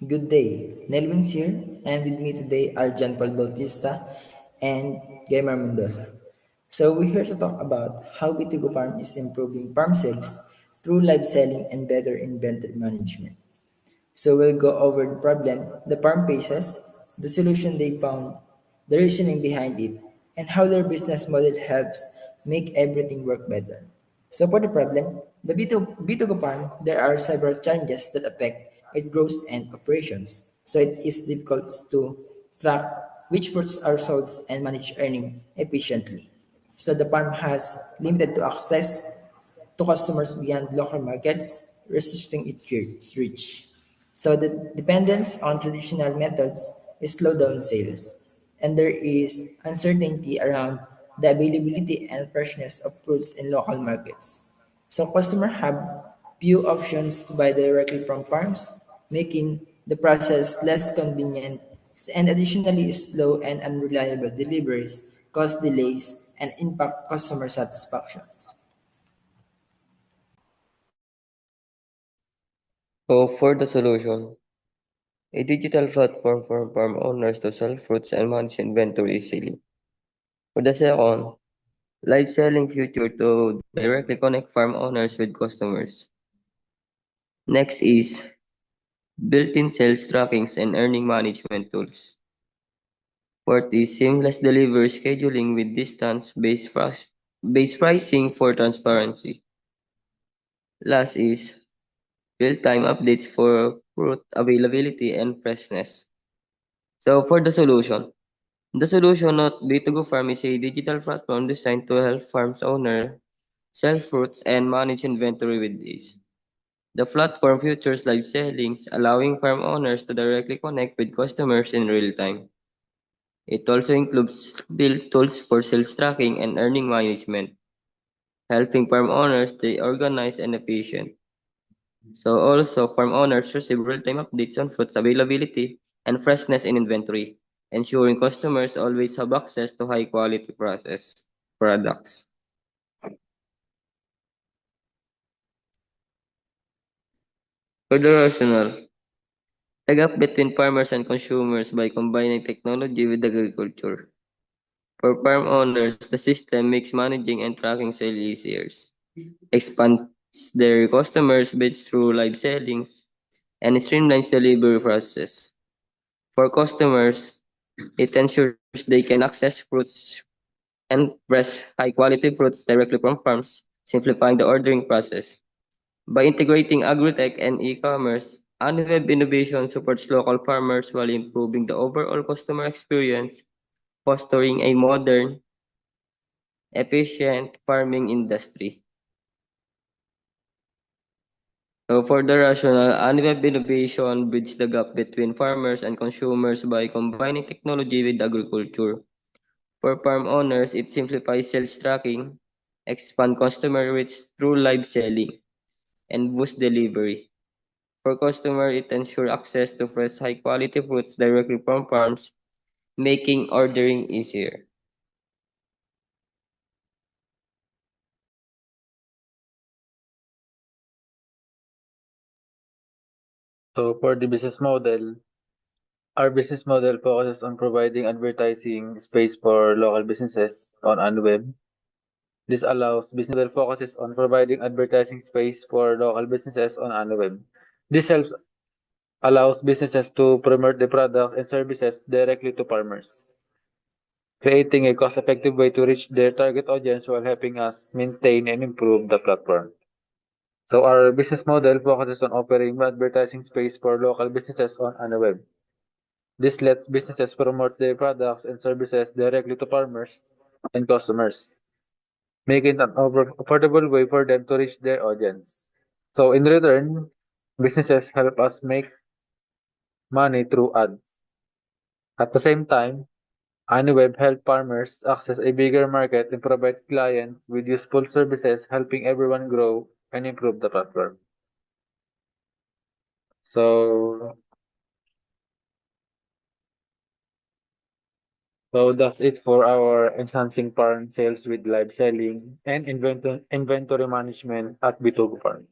Good day, Nelwin's here, and with me today are John Paul Bautista and Gamer Mendoza. So we're here to talk about how Bitigo Farm is improving farm sales through live selling and better inventory management. So we'll go over the problem the farm faces, the solution they found, the reasoning behind it, and how their business model helps make everything work better. So for the problem, the B2Go farm, there are several challenges that affect its growth and operations. So it is difficult to track which fruits are sold and manage earning efficiently. So the farm has limited to access to customers beyond local markets, restricting its reach. So the dependence on traditional methods is slow down sales, and there is uncertainty around the availability and freshness of fruits in local markets. So customers have few options to buy directly from farms, making the process less convenient, and additionally slow and unreliable deliveries cause delays and impact customer satisfactions. So for the solution, a digital platform for farm owners to sell fruits and manage inventory easily. For the second, live selling feature to directly connect farm owners with customers. Next is built-in sales trackings and earning management tools. Fourth is seamless delivery scheduling with distance-based pricing for transparency. Last is real-time updates for fruit availability and freshness. So for the solution of B2Go Farm is a digital platform designed to help farms owner sell fruits and manage inventory with ease. The platform features live sellings, allowing farm owners to directly connect with customers in real time. It also includes built tools for sales tracking and earning management, helping farm owners stay organized and efficient. So also, farm owners receive real-time updates on fruits availability and freshness in inventory, ensuring customers always have access to high-quality processed products. For the rationale, the gap between farmers and consumers by combining technology with agriculture. For farm owners, the system makes managing and tracking sales easier, expands their customers base through live sellings, and streamlines the delivery process. For customers, it ensures they can access fruits and fresh, high-quality fruits directly from farms, simplifying the ordering process. By integrating agri-tech and e-commerce, Anweb Innovation supports local farmers while improving the overall customer experience, fostering a modern, efficient farming industry. So for the rationale, Anweb Innovation bridges the gap between farmers and consumers by combining technology with agriculture. For farm owners, it simplifies sales tracking, expand customer reach through live selling, and boost delivery. For customer, it ensures access to fresh, high-quality fruits directly from farms, making ordering easier. So for the business model, our business model focuses on providing advertising space for local businesses on Unweb. This focuses on providing advertising space for local businesses on Unweb. This helps allows businesses to promote the products and services directly to farmers, creating a cost-effective way to reach their target audience while helping us maintain and improve the platform. So our business model focuses on offering advertising space for local businesses on Unweb. This lets businesses promote their products and services directly to farmers and customers, making it an affordable way for them to reach their audience. So in return, businesses help us make money through ads. At the same time, AnyWeb help farmers access a bigger market and provide clients with useful services, helping everyone grow and improve the platform. So, so that's it for our enhancing farm sales with live selling and inventory management at Bitogo Farm.